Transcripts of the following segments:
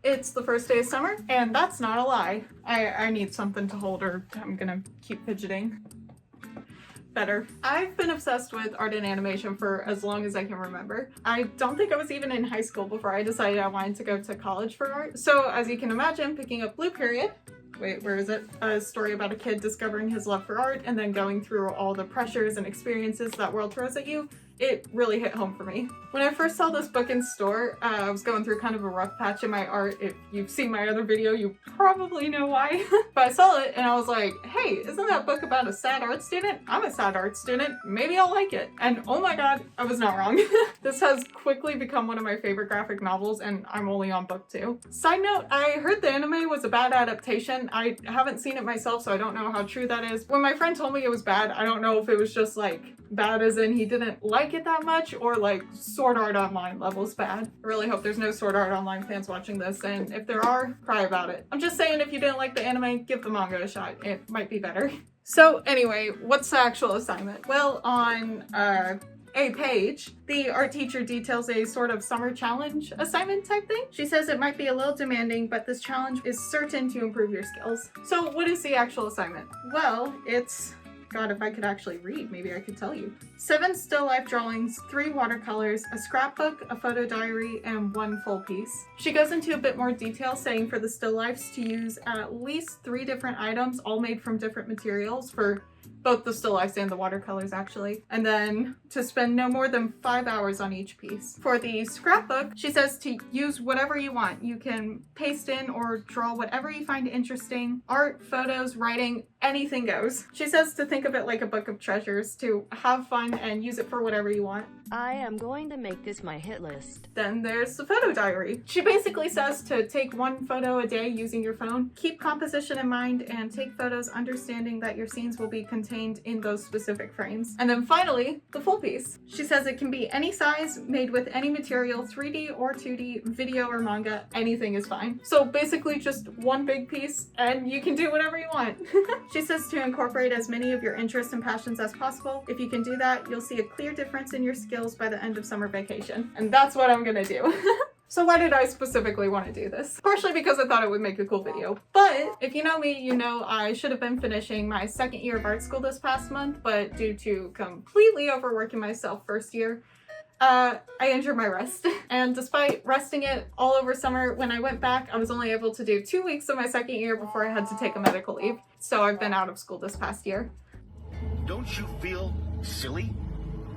It's the first day of summer, and that's not a lie. I need something to hold or I'm gonna keep fidgeting. Better. I've been obsessed with art and animation for as long as I can remember. I don't think I was even in high school before I decided I wanted to go to college for art. So as you can imagine, picking up Blue Period, wait, where is it? A story about a kid discovering his love for art and then going through all the pressures and experiences that world throws at you. It really hit home for me. When I first saw this book in store, I was going through kind of a rough patch in my art. If you've seen my other video, you probably know why. But I saw it and I was like, hey, isn't that book about a sad art student? I'm a sad art student. Maybe I'll like it. And oh my god, I was not wrong. This has quickly become one of my favorite graphic novels and I'm only on book 2. Side note, I heard the anime was a bad adaptation. I haven't seen it myself, so I don't know how true that is. When my friend told me it was bad, I don't know if it was just like bad as in he didn't like it that much or like Sword Art Online levels bad. I really hope there's no Sword Art Online fans watching this, and if there are, cry about it. I'm just saying, if you didn't like the anime, give the manga a shot. It might be better. So anyway, what's the actual assignment? Well, on a page, the art teacher details a sort of summer challenge assignment type thing. She says it might be a little demanding, but this challenge is certain to improve your skills. So what is the actual assignment? Well, it's, God, if I could actually read, maybe I could tell you. 7 still life drawings, 3 watercolors, a scrapbook, a photo diary, and 1 full piece. She goes into a bit more detail, saying for the still lifes to use at least 3 different items, all made from different materials for both the still lifes and the watercolors actually, and then to spend no more than 5 hours on each piece. For the scrapbook, she says to use whatever you want. You can paste in or draw whatever you find interesting. Art, photos, writing, anything goes. She says to think of it like a book of treasures, to have fun and use it for whatever you want. I am going to make this my hit list. Then there's the photo diary. She basically says to take 1 photo a day using your phone, keep composition in mind, and take photos understanding that your scenes will be contained in those specific frames. And then finally, the full piece. She says it can be any size, made with any material, 3D or 2D, video or manga, anything is fine. So basically just 1 big piece and you can do whatever you want. She says to incorporate as many of your interests and passions as possible. If you can do that, you'll see a clear difference in your skills by the end of summer vacation. And that's what I'm gonna do. So why did I specifically want to do this? Partially because I thought it would make a cool video. But if you know me, you know I should have been finishing my 2nd year of art school this past month, but due to completely overworking myself first year, I injured my wrist. And despite resting it all over summer, when I went back, I was only able to do 2 weeks of my 2nd year before I had to take a medical leave. So I've been out of school this past year. Don't you feel silly?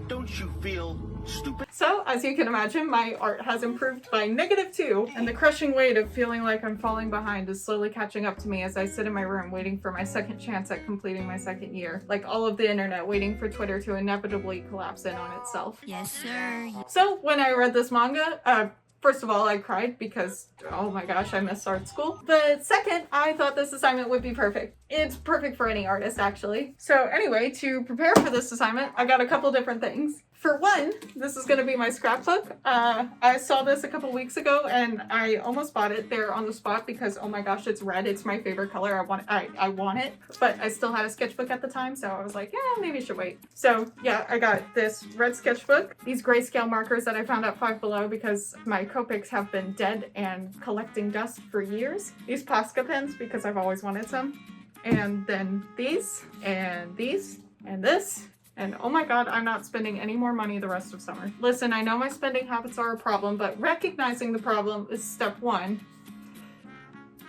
Don't you feel stupid? So, as you can imagine, my art has improved by -2, and the crushing weight of feeling like I'm falling behind is slowly catching up to me as I sit in my room waiting for my 2nd chance at completing my 2nd year. Like all of the internet waiting for Twitter to inevitably collapse in on itself. Yes, sir. So, when I read this manga, first of all, I cried because, oh my gosh, I miss art school. But second, I thought this assignment would be perfect. It's perfect for any artist, actually. So anyway, to prepare for this assignment, I got a couple different things. For one, this is going to be my scrapbook. I saw this a couple weeks ago and I almost bought it there on the spot because, oh my gosh, it's red. It's my favorite color. I want it, but I still had a sketchbook at the time, so I was like, yeah, maybe I should wait. So yeah, I got this red sketchbook, these grayscale markers that I found at Five Below because my Copics have been dead and collecting dust for years. These Posca pens because I've always wanted some. And then these, and these, and this. And oh my god, I'm not spending any more money the rest of summer. Listen, I know my spending habits are a problem, but recognizing the problem is step 1.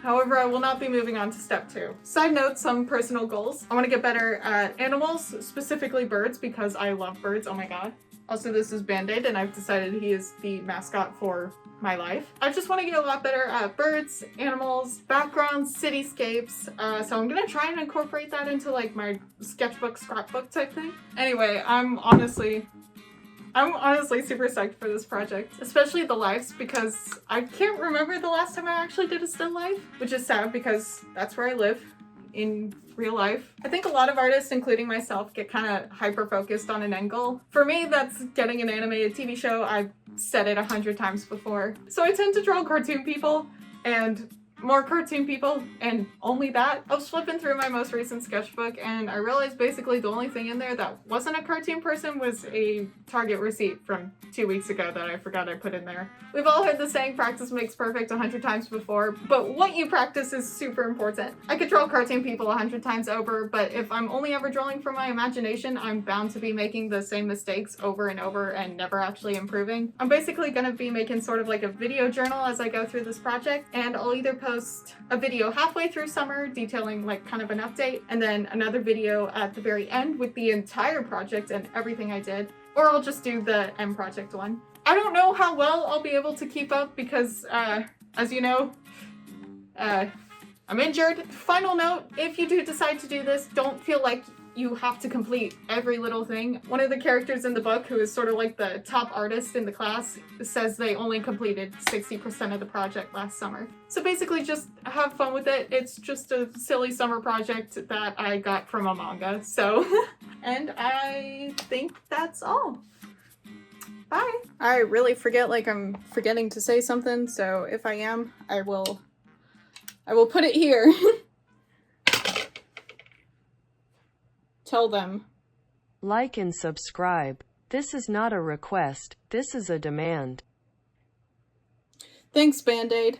However, I will not be moving on to step 2. Side note, some personal goals. I want to get better at animals, specifically birds, because I love birds, oh my god. Also, this is Band-Aid, and I've decided he is the mascot for my life. I just want to get a lot better at birds, animals, backgrounds, cityscapes, so I'm gonna try and incorporate that into like my sketchbook, scrapbook type thing. Anyway, I'm honestly super psyched for this project, especially the lives, because I can't remember the last time I actually did a still life, which is sad because that's where I live in real life. I think a lot of artists, including myself, get kind of hyper-focused on an end goal. For me, that's getting an animated TV show. I've said it 100 times before. So I tend to draw cartoon people, and more cartoon people and only that. I was flipping through my most recent sketchbook and I realized basically the only thing in there that wasn't a cartoon person was a Target receipt from 2 weeks ago that I forgot I put in there. We've all heard the saying practice makes perfect 100 times before, but what you practice is super important. I could draw cartoon people 100 times over, but if I'm only ever drawing from my imagination, I'm bound to be making the same mistakes over and over and never actually improving. I'm basically gonna be making sort of like a video journal as I go through this project, and I'll either post a video halfway through summer detailing like kind of an update, and then another video at the very end with the entire project and everything I did, or I'll just do the end project one. I don't know how well I'll be able to keep up because, as you know, I'm injured. Final note, if you do decide to do this, don't feel like you have to complete every little thing. One of the characters in the book, who is sort of like the top artist in the class, says they only completed 60% of the project last summer. So basically just have fun with it. It's just a silly summer project that I got from a manga, so. And I think that's all. Bye. I really forget, like I'm forgetting to say something, so if I am, I will put it here. Tell them. Like and subscribe. This is not a request, this is a demand. Thanks, Band-Aid.